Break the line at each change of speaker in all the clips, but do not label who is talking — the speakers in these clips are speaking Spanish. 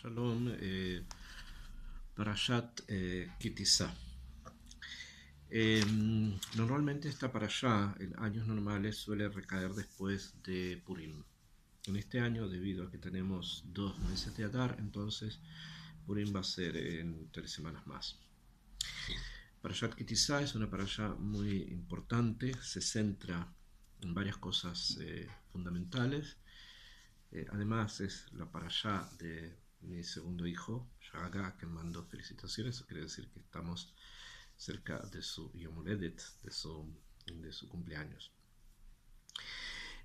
Shalom, Parashat Kitizá. Normalmente esta parashá en años normales suele recaer después de Purim. En este año, debido a que tenemos 2 meses de Adar, entonces Purim va a ser en 3 semanas más. Parashat Kitizá es una parashá muy importante, se centra en varias cosas fundamentales. Además es la parashá de mi segundo hijo, Shaga, que mando felicitaciones. Eso quiere decir que estamos cerca de su Yom Holedet, de su cumpleaños.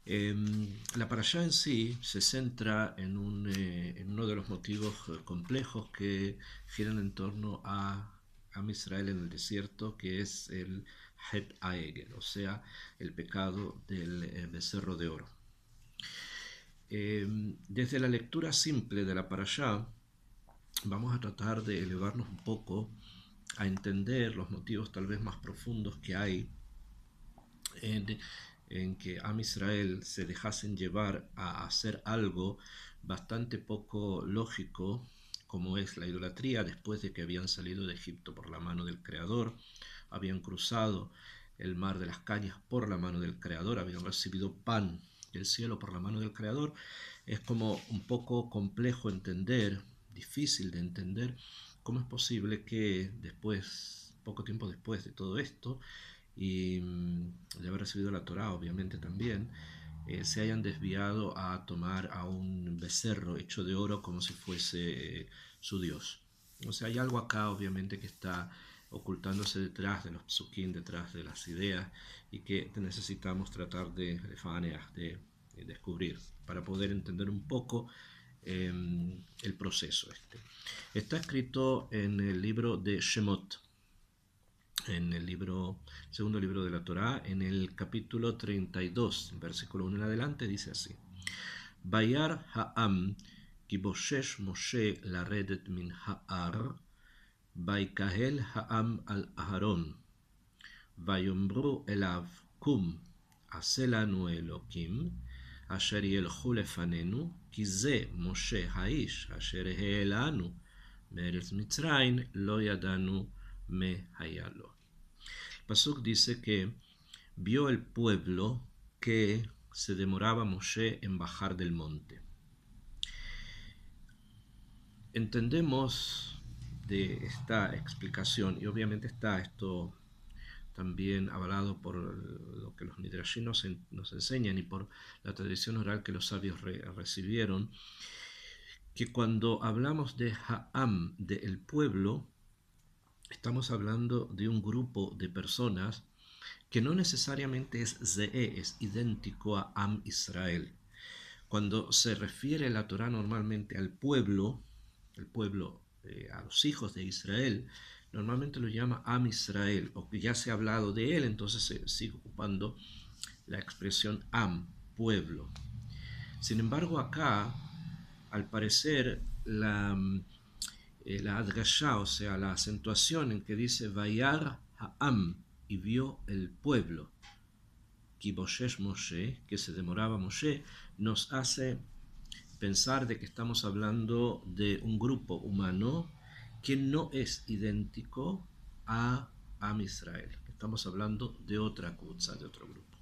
La parashá en sí se centra en uno de los motivos complejos que giran en torno a Israel en el desierto, que es el Het Aegel, o sea, el pecado del becerro de oro. Desde la lectura simple de la parashá vamos a tratar de elevarnos un poco a entender los motivos tal vez más profundos que hay en que Am Israel se dejasen llevar a hacer algo bastante poco lógico, como es la idolatría, después de que habían salido de Egipto por la mano del Creador, habían cruzado el mar de las cañas por la mano del Creador, habían recibido pan del cielo por la mano del Creador. Es como un poco complejo entender, difícil de entender, cómo es posible que después, poco tiempo después de todo esto, y de haber recibido la Torá, obviamente también, se hayan desviado a tomar a un becerro hecho de oro como si fuese su Dios. O sea, hay algo acá, obviamente, que está ocultándose detrás de los psukim, detrás de las ideas, y que necesitamos tratar de descubrir para poder entender un poco el proceso este. Está escrito en el libro de Shemot, en el segundo libro de la Torá, en el capítulo 32, versículo 1 en adelante, dice así: Bayar ha'am ki boshesh Moshe laredet min ha'ar, Baikahel ha'am al Aharon, Vayombru elav kum, aselanu Elokim, asher ילכו לפנינו, כי זה משה האיש אשר העלנו מארץ מצרים, לא ידענו היה לו. Pasuk dice que vio el pueblo que se demoraba Moshe en bajar del monte. Entendemos de esta explicación, y obviamente está esto también avalado por lo que los midrashim nos enseñan y por la tradición oral que los sabios recibieron, que cuando hablamos de Ha'am, del pueblo, estamos hablando de un grupo de personas que no necesariamente es ze'e, es idéntico a Am Israel. Cuando se refiere la Torá normalmente al pueblo, a los hijos de Israel, normalmente lo llama Am Israel, o que ya se ha hablado de él, entonces se sigue ocupando la expresión Am, pueblo. Sin embargo, acá, al parecer, la adgashá, o sea, la acentuación en que dice Vayar ha'am, y vio el pueblo, Ki boshesh Moshe, que se demoraba Moshe, nos hace pensar de que estamos hablando de un grupo humano que no es idéntico a Am Israel. Estamos hablando de otra kutza, de otro grupo.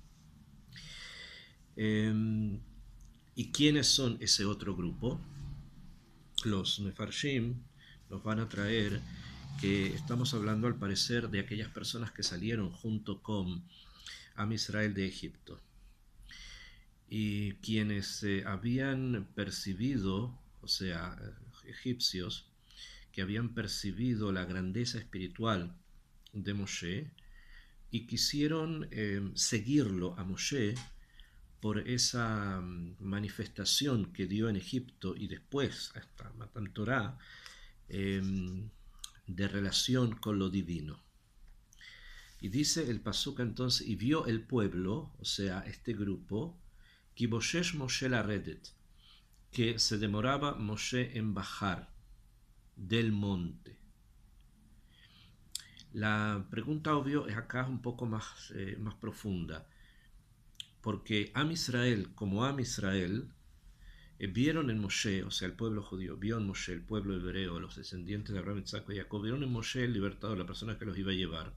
¿Y quiénes son ese otro grupo? Los Mefarshim nos van a traer que estamos hablando al parecer de aquellas personas que salieron junto con Am Israel de Egipto, y quienes habían percibido, o sea, egipcios, que habían percibido la grandeza espiritual de Moshe y quisieron seguirlo a Moshe por esa manifestación que dio en Egipto y después hasta Matan Torah, de relación con lo divino. Y dice el pasuk entonces, y vio el pueblo, o sea, este grupo, Ki boshesh Moshe laredet, que se demoraba Moshe en bajar del monte. La pregunta obvio es acá un poco más profunda, porque Am Israel, como Am Israel, vieron en Moshe, o sea, el pueblo judío, vio en Moshe, el pueblo hebreo, los descendientes de Abraham, Isaac y Jacob, vieron en Moshe el libertador, la persona que los iba a llevar.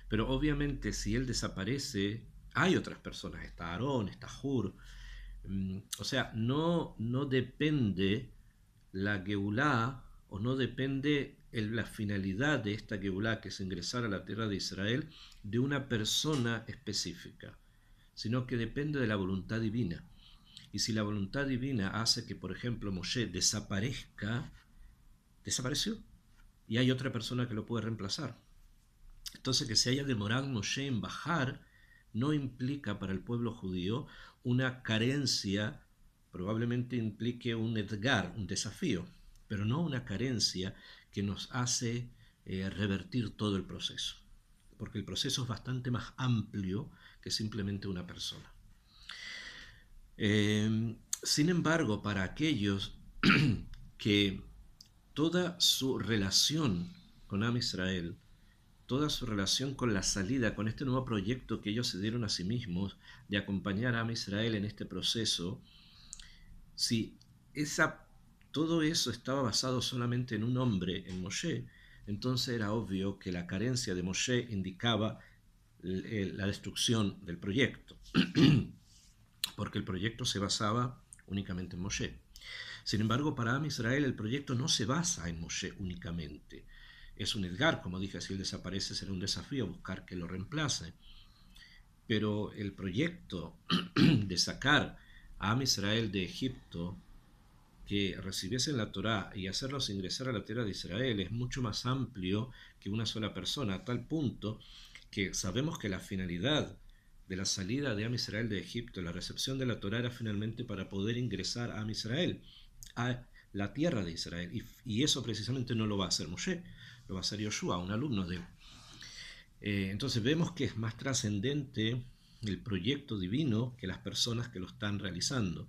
Pero obviamente si él desaparece, hay otras personas, está Aarón, está Hur. O sea, no depende la Geulá, o no depende la finalidad de esta Geulá, que es ingresar a la tierra de Israel, de una persona específica, sino que depende de la voluntad divina. Y si la voluntad divina hace que, por ejemplo, Moshe desaparezca, desapareció, y hay otra persona que lo puede reemplazar. Entonces, que se haya demorado Moshe en bajar no implica para el pueblo judío una carencia, probablemente implique un edgar, un desafío, pero no una carencia que nos hace revertir todo el proceso, porque el proceso es bastante más amplio que simplemente una persona. Sin embargo, para aquellos que toda su relación con Am Israel, toda su relación con la salida, con este nuevo proyecto que ellos se dieron a sí mismos de acompañar a Am Israel en este proceso, si todo eso estaba basado solamente en un hombre, en Moshe, entonces era obvio que la carencia de Moshe indicaba la destrucción del proyecto, porque el proyecto se basaba únicamente en Moshe. Sin embargo, para Am Israel el proyecto no se basa en Moshe únicamente. Es un edgar, como dije, si él desaparece será un desafío buscar que lo reemplace. Pero el proyecto de sacar a Am Israel de Egipto, que recibiesen la Torá y hacerlos ingresar a la tierra de Israel es mucho más amplio que una sola persona, a tal punto que sabemos que la finalidad de la salida de Am Israel de Egipto, la recepción de la Torá, era finalmente para poder ingresar a Am Israel, a la tierra de Israel, y eso precisamente no lo va a hacer Moshe, lo va a hacer Yoshua, un alumno de él. Entonces vemos que es más trascendente el proyecto divino que las personas que lo están realizando.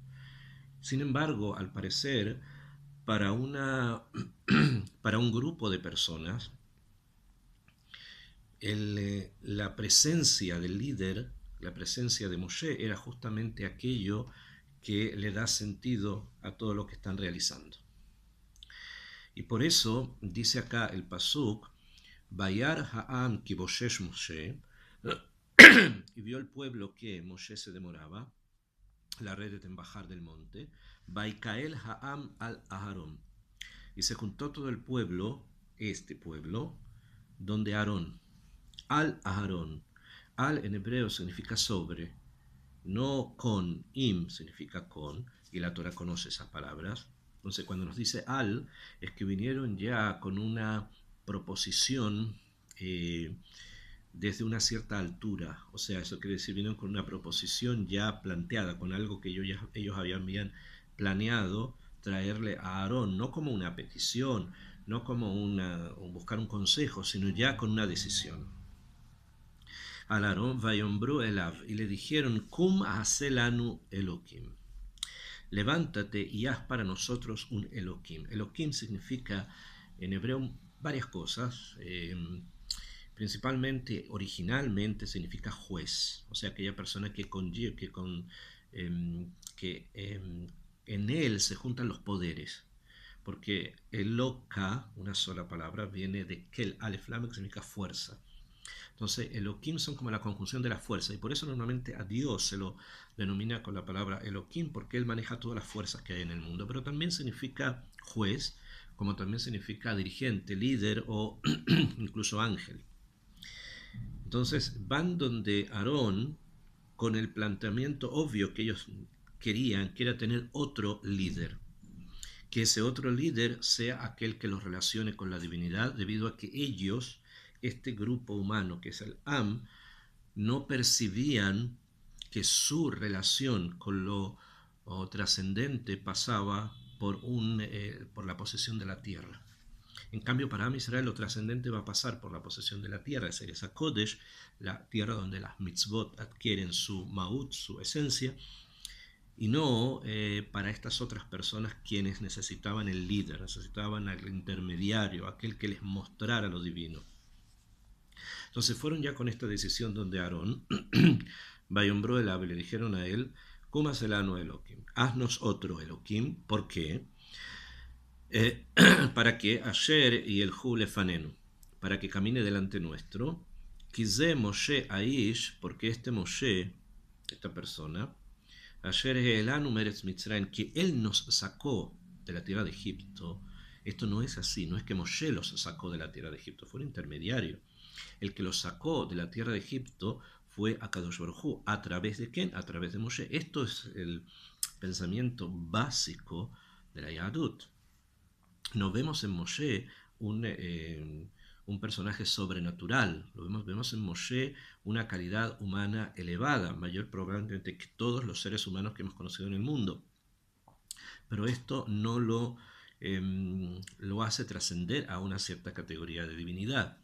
Sin embargo, al parecer, para un grupo de personas, la presencia del líder, la presencia de Moshe, era justamente aquello que le da sentido a todo lo que están realizando. Y por eso dice acá el pasuk, Bayar ha'am ki boshesh Moshe, y vio el pueblo que Moshe se demoraba, la red en bajar del monte, Baikael ha'am al Aharón, y se juntó todo el pueblo, este pueblo, donde Aarón, al Aharón. Al en hebreo significa sobre, no con, im significa con, y la Torah conoce esas palabras. Entonces cuando nos dice al, es que vinieron ya con una proposición desde una cierta altura, o sea, eso quiere decir, vinieron con una proposición ya planteada, con algo que ellos habían planeado traerle a Aarón, no como una petición, no como buscar un consejo, sino ya con una decisión. Al Aarón vayombru elav, y le dijeron, Kum haselanu Elohim, levántate y haz para nosotros un Elohim. Elohim significa en hebreo varias cosas, principalmente, originalmente significa juez, o sea, aquella persona en él se juntan los poderes, porque Eloka, una sola palabra, viene de Kel Alef Lamed, que significa fuerza. Entonces, Elohim son como la conjunción de la fuerza, y por eso normalmente a Dios se lo denomina con la palabra Elohim, porque Él maneja todas las fuerzas que hay en el mundo, pero también significa juez, como también significa dirigente, líder o incluso ángel. Entonces van donde Aarón con el planteamiento obvio que ellos querían, que era tener otro líder, que ese otro líder sea aquel que los relacione con la divinidad, debido a que ellos, este grupo humano que es el Am, no percibían que su relación con lo trascendente pasaba por la posesión de la tierra. En cambio, para Am Israel lo trascendente va a pasar por la posesión de la tierra, es esa Kodesh, la tierra donde las mitzvot adquieren su maut, su esencia, y no para estas otras personas quienes necesitaban el líder, necesitaban al intermediario, aquel que les mostrara lo divino. Entonces fueron ya con esta decisión donde Aarón, Bayombró el Ave, le dijeron a él, Kuma selanu Elohim. Haznos otro Elohim. ¿Por qué? Para que Asher y el Hu lefanenu, para que camine delante nuestro. Kize Moshe Aish, porque este Moshe, esta persona, Asher elanu meretz Mitzrayim, que él nos sacó de la tierra de Egipto. Esto no es así, no es que Moshe los sacó de la tierra de Egipto, fue un intermediario. El que los sacó de la tierra de Egipto fue Akadosh Baruj Hu. ¿A través de quién? A través de Moshe. Esto es el pensamiento básico de la Yahadut. No vemos en Moshe un personaje sobrenatural, vemos en Moshe una calidad humana elevada, mayor probablemente que todos los seres humanos que hemos conocido en el mundo. Pero esto no lo hace trascender a una cierta categoría de divinidad.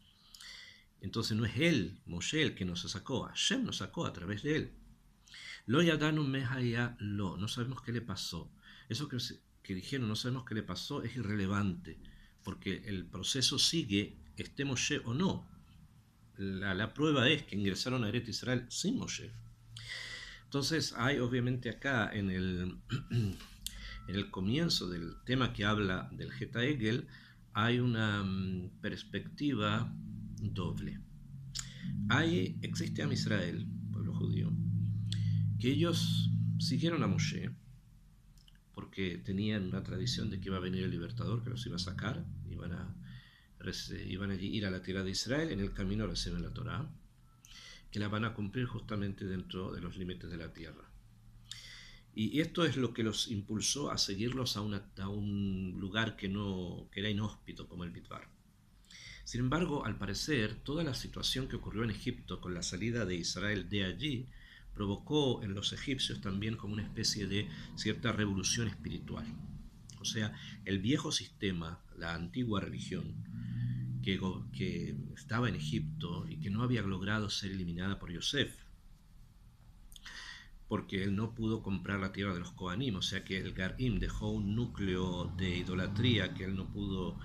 Entonces no es él, Moshe, el que nos sacó, Hashem nos sacó a través de él. Lo yadanu mehaya lo, no sabemos qué le pasó. Eso que dijeron, no sabemos qué le pasó, es irrelevante, porque el proceso sigue, esté Moshe o no. La prueba es que ingresaron a Eretz Israel sin Moshe. Entonces hay obviamente acá en el comienzo del tema que habla del Geta Egel, hay una perspectiva doble. Existe Am Israel, pueblo judío, que ellos siguieron a Moshe porque tenían una tradición de que iba a venir el libertador que los iba a sacar, iban a ir a la tierra de Israel, en el camino reciben la Torá, que la van a cumplir justamente dentro de los límites de la tierra. Y esto es lo que los impulsó a seguirlos a un lugar que era inhóspito como el Midbar. Sin embargo, al parecer, toda la situación que ocurrió en Egipto con la salida de Israel de allí provocó en los egipcios también como una especie de cierta revolución espiritual. O sea, el viejo sistema, la antigua religión que estaba en Egipto y que no había logrado ser eliminada por Yosef, porque él no pudo comprar la tierra de los Kohanim, o sea que el Garim dejó un núcleo de idolatría que él no pudo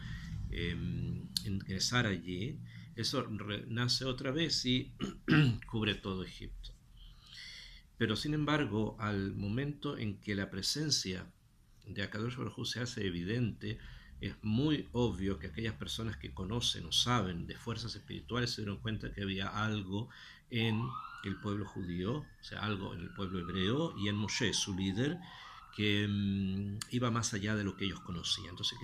ingresar allí. Eso nace otra vez y cubre todo Egipto. Pero sin embargo, al momento en que la presencia de Akadosh Baruj Hu se hace evidente, es muy obvio que aquellas personas que conocen o saben de fuerzas espirituales se dieron cuenta que había algo en el pueblo judío, o sea, algo en el pueblo hebreo y en Moshe, su líder, que iba más allá de lo que ellos conocían. Entonces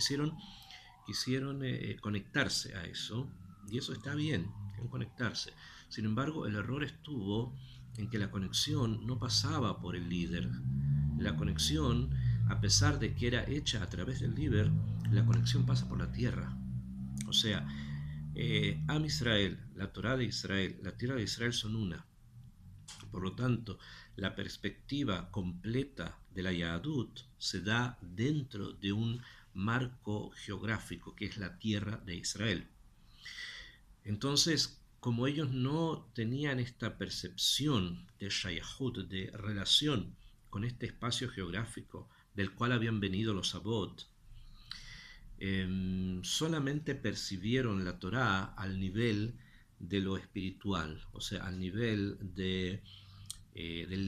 quisieron conectarse a eso, y eso está bien, conectarse. Sin embargo, el error estuvo en que la conexión no pasaba por el líder. La conexión, a pesar de que era hecha a través del líder, la conexión pasa por la tierra. O sea, Am Israel, la Torá de Israel, la tierra de Israel son una. Por lo tanto, la perspectiva completa de la Yahadut se da dentro de un marco geográfico que es la tierra de Israel. Entonces, como ellos no tenían esta percepción de shayahut, de relación con este espacio geográfico del cual habían venido los Abot, solamente percibieron la Torá al nivel de lo espiritual, o sea, al nivel del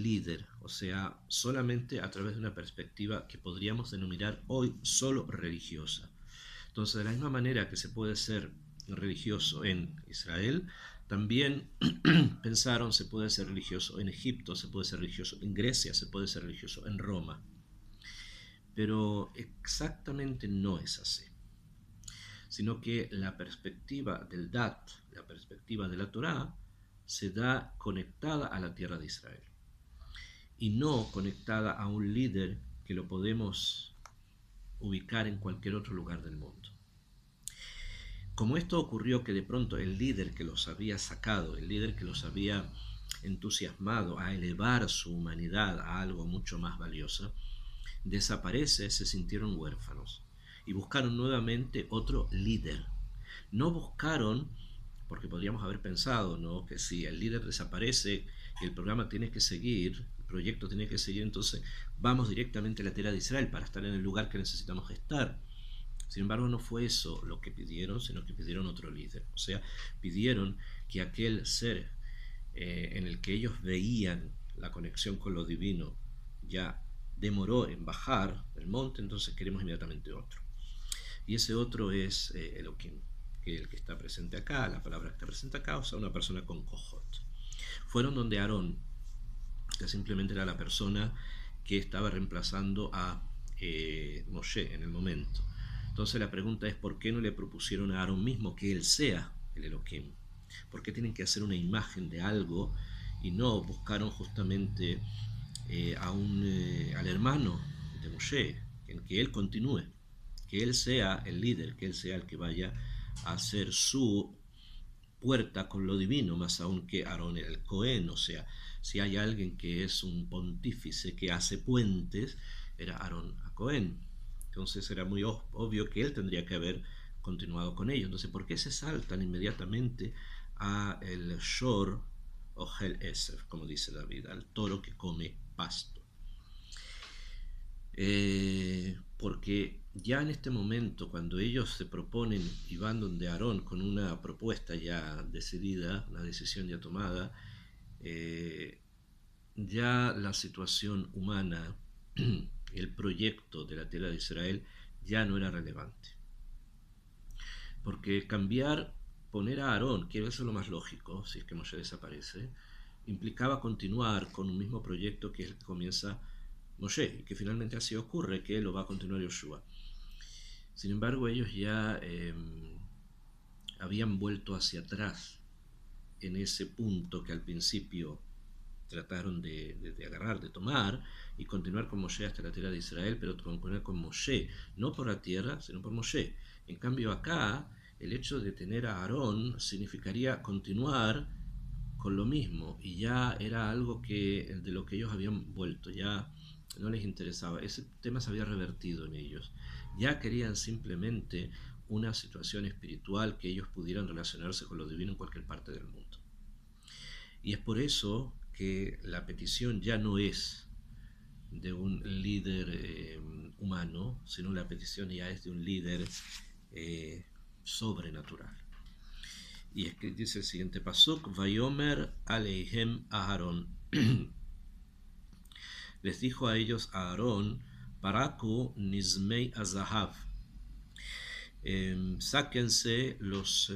líder, o sea, solamente a través de una perspectiva que podríamos denominar hoy solo religiosa. Entonces, de la misma manera que se puede ser religioso en Israel, también pensaron se puede ser religioso en Egipto, se puede ser religioso en Grecia, se puede ser religioso en Roma. Pero exactamente no es así, sino que la perspectiva del Dat, la perspectiva de la Torá, se da conectada a la tierra de Israel y no conectada a un líder que lo podemos ubicar en cualquier otro lugar del mundo. Como esto ocurrió que de pronto el líder que los había sacado, el líder que los había entusiasmado a elevar su humanidad a algo mucho más valioso, desaparece, se sintieron huérfanos y buscaron nuevamente otro líder. No buscaron, porque podríamos haber pensado, ¿no?, que si el líder desaparece, el programa tiene que seguir, el proyecto tiene que seguir, entonces vamos directamente a la tierra de Israel para estar en el lugar que necesitamos estar. Sin embargo, no fue eso lo que pidieron, sino que pidieron otro líder. O sea, pidieron que aquel ser en el que ellos veían la conexión con lo divino ya demoró en bajar del monte, entonces queremos inmediatamente otro. Y ese otro es Elohim, que es el que está presente acá, la palabra que está presente acá, o sea, una persona con cojot. Fueron donde Aarón, que simplemente era la persona que estaba reemplazando a Moshe en el momento. Entonces la pregunta es, ¿por qué no le propusieron a Aarón mismo que él sea el Elohim? ¿Por qué tienen que hacer una imagen de algo y no buscaron justamente al hermano de Moshe, en que él continúe, que él sea el líder, que él sea el que vaya a hacer su puerta con lo divino, más aún que Aarón el Cohen? O sea, si hay alguien que es un pontífice que hace puentes, era Aarón a Cohen. Entonces era muy obvio que él tendría que haber continuado con ello. Entonces, ¿por qué se saltan inmediatamente a el Shor o Hel Esef, como dice David, al toro que come pasto? Porque ya en este momento, cuando ellos se proponen y van donde Aarón con una propuesta ya decidida, una decisión ya tomada, eh, ya la situación humana, el proyecto de la tierra de Israel ya no era relevante. Porque cambiar, poner a Aarón, que eso es lo más lógico, si es que Moshe desaparece, implicaba continuar con un mismo proyecto que es el que comienza Moshe, y que finalmente así ocurre, que lo va a continuar Yoshua. Sin embargo, ellos ya habían vuelto hacia atrás en ese punto que al principio trataron de agarrar, de tomar y continuar con Moshe hasta la tierra de Israel, pero continuar con Moshe, no por la tierra, sino por Moshe. En cambio acá, el hecho de tener a Aarón significaría continuar con lo mismo, y ya era algo que de lo que ellos habían vuelto, ya no les interesaba, ese tema se había revertido en ellos, ya querían simplemente una situación espiritual que ellos pudieran relacionarse con lo divino en cualquier parte del mundo. Y es por eso que la petición ya no es de un líder humano, sino la petición ya es de un líder eh, sobrenatural. Y es que dice el siguiente pasuk, Vayomer Aleihem Aharon. Les dijo a ellos a Aarón, Paraku Nizmei Azahav. Sáquense los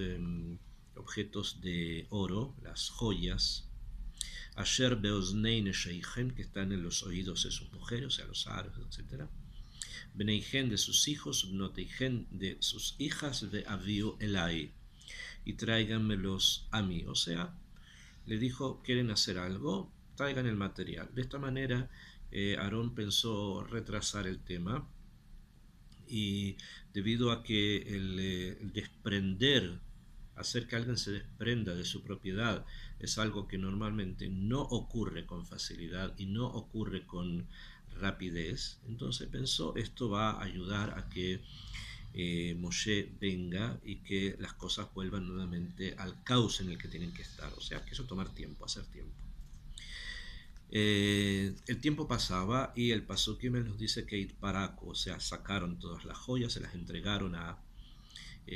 objetos de oro, las joyas, Asher Beoznei Nesheichem, que están en los oídos de sus mujeres, o sea, los aros, etc. Beneihem de sus hijos, Bnoteihem de sus hijas, de Aviu Elai, y tráiganmelos a mí. O sea, le dijo, ¿quieren hacer algo? Traigan el material. De esta manera, Aarón pensó retrasar el tema, y debido a que el desprender, hacer que alguien se desprenda de su propiedad, es algo que normalmente no ocurre con facilidad y no ocurre con rapidez, entonces pensó, esto va a ayudar a que Moshe venga y que las cosas vuelvan nuevamente al cauce en el que tienen que estar, o sea, que eso tomar tiempo, hacer tiempo. El tiempo pasaba y el Pasukim nos dice que Itparaco, o sea, sacaron todas las joyas, se las entregaron a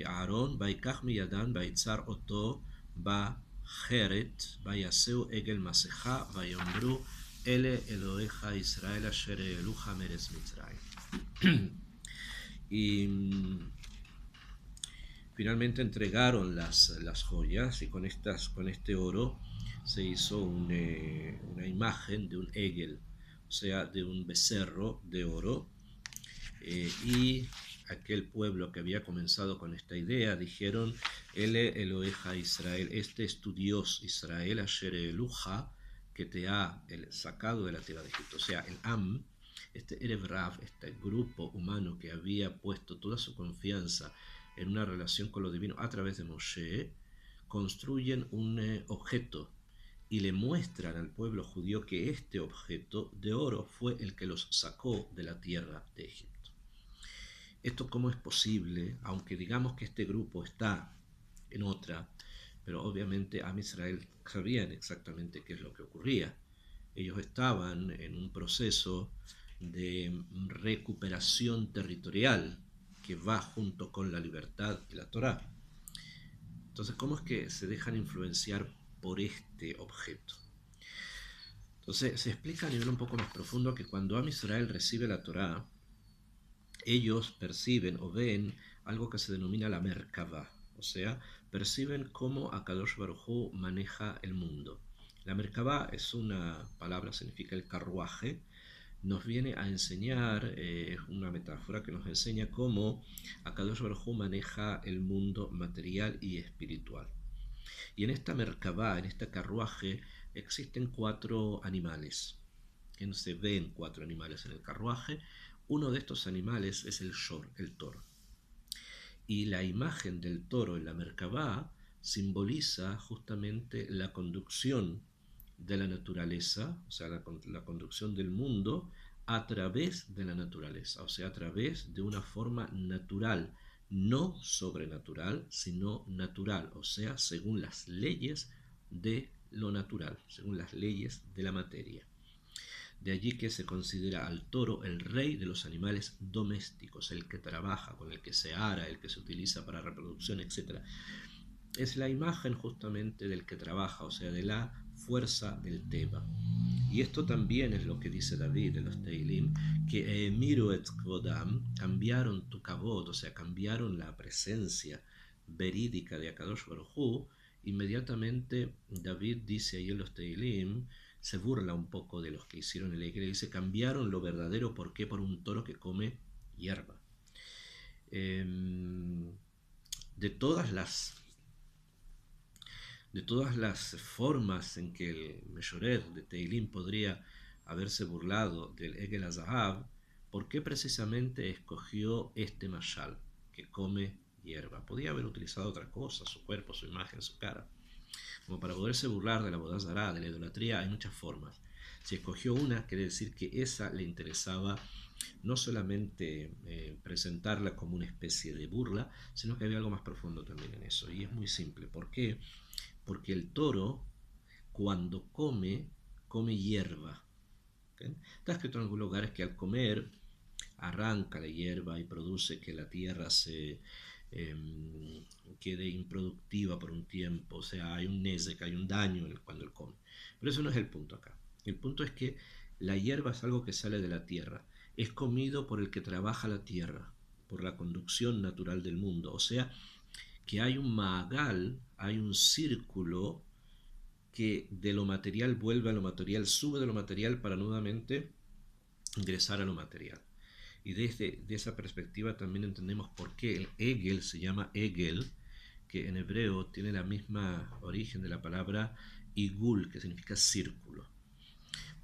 Aarón, Baikach Miyadan, Baitzar Oto, Ba Jeret, Bayaseu Egel Maseja, Bayombru, Ele Eloheja Israel Asher Eluja Meres Mitzrayim. Y finalmente entregaron las joyas, y con este oro se hizo una imagen de un egel, o sea, de un becerro de oro, y aquel pueblo que había comenzado con esta idea dijeron, Ele Eloheja Israel, este es tu Dios Israel, Asher Eluja, que te ha sacado de la tierra de Egipto. O sea, el Am, este Erev Rav, este grupo humano que había puesto toda su confianza en una relación con lo divino a través de Moshe, construyen un objeto y le muestran al pueblo judío que este objeto de oro fue el que los sacó de la tierra de Egipto. ¿Esto cómo es posible? Aunque digamos que este grupo está en otra, pero obviamente Am Israel sabían exactamente qué es lo que ocurría. Ellos estaban en un proceso de recuperación territorial que va junto con la libertad y la Torá. Entonces, ¿cómo es que se dejan influenciar por este objeto? Entonces se explica a nivel un poco más profundo que cuando Am Israel recibe la Torá, ellos perciben o ven algo que se denomina la Merkavá, o sea, perciben cómo Akadosh Baruj Hu maneja el mundo. La Merkavá es una palabra, significa el carruaje, nos viene a enseñar, es una metáfora que nos enseña cómo Akadosh Baruj Hu maneja el mundo material y espiritual. Y en esta Merkabá, en este carruaje, existen 4 animales. Se ven 4 animales en el carruaje. Uno de estos animales es el shor, el toro. Y la imagen del toro en la Merkabá simboliza justamente la conducción de la naturaleza, o sea, la conducción del mundo a través de la naturaleza, o sea, a través de una forma natural, no sobrenatural, sino natural, o sea, según las leyes de lo natural, según las leyes de la materia. De allí que se considera al toro el rey de los animales domésticos, el que trabaja, con el que se ara, el que se utiliza para reproducción, etc. Es la imagen justamente del que trabaja, o sea, de la fuerza del Teba. Y esto también es lo que dice David en los Teilim, que Emiru et Kvodam, cambiaron tu kabod, o sea, cambiaron la presencia verídica de Akadosh Baruj Hu. Inmediatamente David dice ahí en los Teilim, se burla un poco de los que hicieron el Egel, y dice, cambiaron lo verdadero, ¿por qué? Por un toro que come hierba. De todas las formas en que el Meshorer de Teilim podría haberse burlado del Egel Azahav, ¿por qué precisamente escogió este mashal, que come hierba? Podía haber utilizado otra cosa, su cuerpo, su imagen, su cara. Como para poderse burlar de la Avodah Zará, de la idolatría, hay muchas formas. Si escogió una, quiere decir que esa le interesaba no solamente presentarla como una especie de burla, sino que había algo más profundo también en eso. Y es muy simple. ¿Por qué? Porque el toro, cuando come, come hierba. ¿Okay? Está escrito en algunos lugares que al comer arranca la hierba y produce que la tierra se quede improductiva por un tiempo, o sea, hay un nezek, hay un daño cuando él come. Pero eso no es el punto acá. El punto es que la hierba es algo que sale de la tierra, es comido por el que trabaja la tierra, por la conducción natural del mundo, o sea, que hay un maagal, hay un círculo que de lo material vuelve a lo material, sube de lo material para nuevamente ingresar a lo material. Y desde esa perspectiva también entendemos por qué el Egel se llama Egel, que en hebreo tiene la misma origen de la palabra Igul, que significa círculo.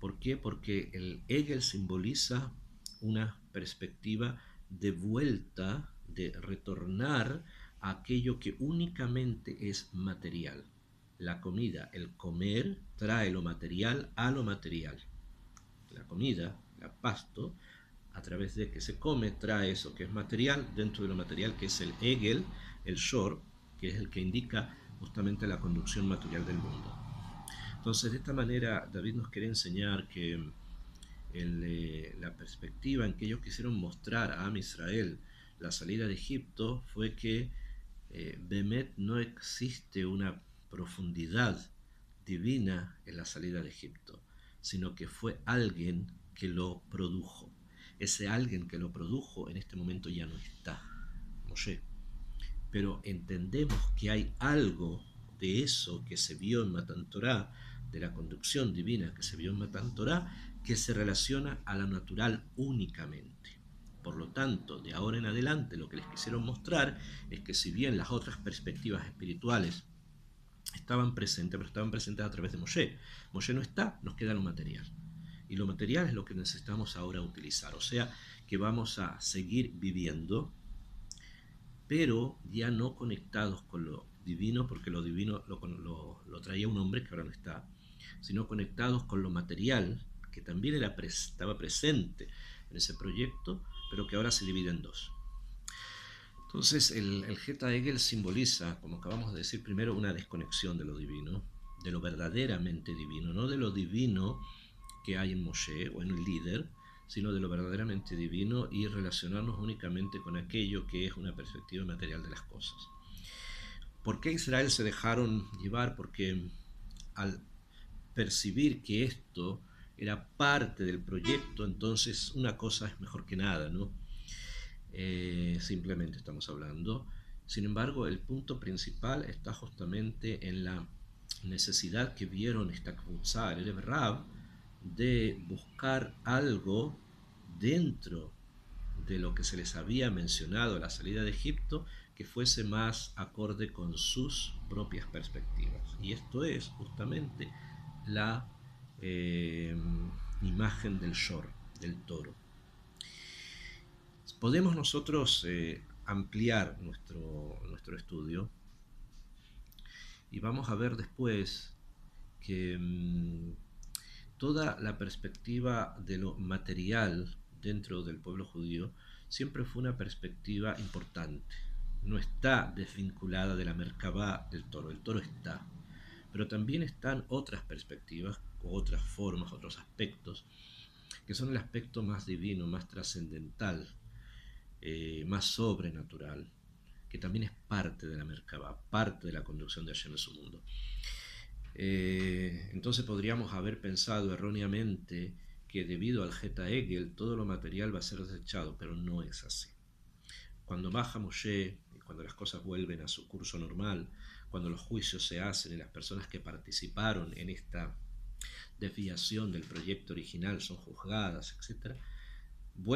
¿Por qué? Porque el Egel simboliza una perspectiva de vuelta, de retornar a aquello que únicamente es material. La comida, el comer, trae lo material a lo material. La comida, el pasto, a través de que se come, trae eso que es material dentro de lo material, que es el Egel, el Shor, que es el que indica justamente la conducción material del mundo. Entonces, de esta manera, David nos quiere enseñar que la perspectiva en que ellos quisieron mostrar a Am Israel la salida de Egipto fue que Bemet no existe una profundidad divina en la salida de Egipto, sino que fue alguien que lo produjo. Ese alguien que lo produjo en este momento ya no está, Moshe. Pero entendemos que hay algo de eso que se vio en Matan Torah, de la conducción divina que se vio en Matan Torah, que se relaciona a la natural únicamente. Por lo tanto, de ahora en adelante lo que les quisieron mostrar es que si bien las otras perspectivas espirituales estaban presentes, pero estaban presentes a través de Moshe. Moshe no está, nos queda lo material. Y lo material es lo que necesitamos ahora utilizar. O sea, que vamos a seguir viviendo, pero ya no conectados con lo divino, porque lo divino lo traía un hombre que ahora no está, sino conectados con lo material, que también estaba presente en ese proyecto, pero que ahora se divide en dos. Entonces el Geta Egel simboliza, como acabamos de decir primero, una desconexión de lo divino, de lo verdaderamente divino, no de lo divino que hay en Moshe o en el líder, sino de lo verdaderamente divino y relacionarnos únicamente con aquello que es una perspectiva material de las cosas. ¿Por qué Israel se dejaron llevar? Porque al percibir que esto era parte del proyecto, entonces una cosa es mejor que nada, ¿no? Simplemente estamos hablando. Sin embargo, el punto principal está justamente en la necesidad que vieron esta Kvutzá, el Rab, de buscar algo dentro de lo que se les había mencionado a la salida de Egipto que fuese más acorde con sus propias perspectivas. Y esto es justamente la eh, imagen del shor, del toro. Podemos nosotros ampliar nuestro estudio y vamos a ver después que toda la perspectiva de lo material dentro del pueblo judío siempre fue una perspectiva importante. No está desvinculada de la Merkabá del toro. El toro está, pero también están otras perspectivas, otras formas, otros aspectos, que son el aspecto más divino, más trascendental, más sobrenatural, que también es parte de la Merkabah, parte de la conducción de Hashem en su mundo. Entonces podríamos haber pensado erróneamente que debido al Geta Egel todo lo material va a ser desechado, pero no es así. Cuando baja Moshe, cuando las cosas vuelven a su curso normal, cuando los juicios se hacen y las personas que participaron en esta desviación del proyecto original son juzgadas, etc.,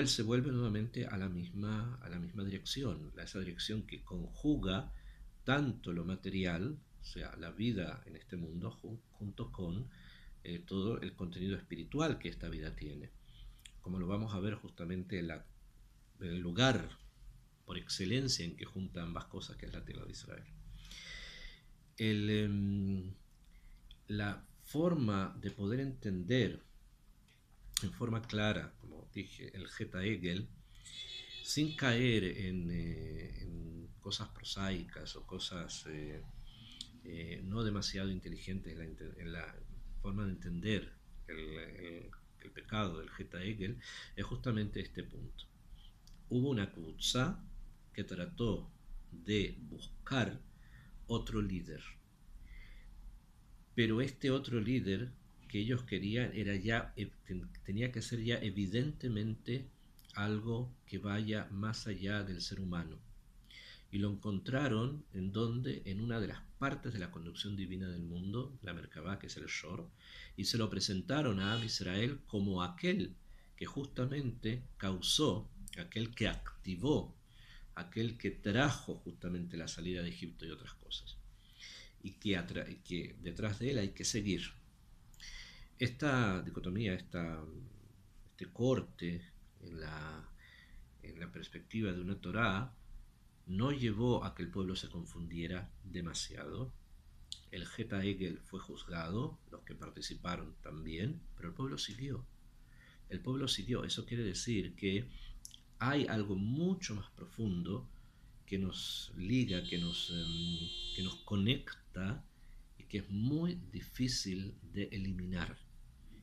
se vuelve nuevamente a la misma dirección, a esa dirección que conjuga tanto lo material, o sea, la vida en este mundo, junto con todo el contenido espiritual que esta vida tiene, como lo vamos a ver justamente en el lugar por excelencia en que junta ambas cosas, que es la tierra de Israel. La forma de poder entender en forma clara, como dije, el Geta Egel, sin caer en cosas prosaicas o cosas no demasiado inteligentes en la forma de entender el pecado del Geta Egel, es justamente este punto. Hubo una Kvutzá que trató de buscar otro líder, pero este otro líder que ellos querían tenía que ser ya evidentemente algo que vaya más allá del ser humano. Y lo encontraron en una de las partes de la conducción divina del mundo, la Merkabah, que es el Shor, y se lo presentaron a Am Israel como aquel que justamente causó, aquel que activó, aquel que trajo justamente la salida de Egipto y otras cosas. Y que detrás de él hay que seguir. Esta dicotomía, este corte en la perspectiva de una Torá no llevó a que el pueblo se confundiera demasiado. El Geta Egel fue juzgado, los que participaron también, pero el pueblo siguió. El pueblo siguió. Eso quiere decir que hay algo mucho más profundo que nos liga, que nos conecta y que es muy difícil de eliminar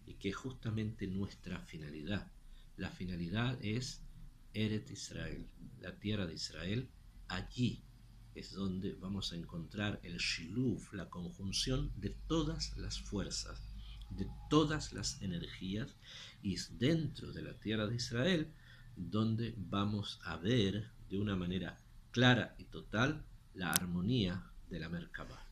y que es justamente nuestra finalidad. La finalidad es Eretz Israel, la tierra de Israel. Allí es donde vamos a encontrar el Shiluv, la conjunción de todas las fuerzas, de todas las energías, y es dentro de la tierra de Israel donde vamos a ver de una manera clara y total la armonía de la Merkabah.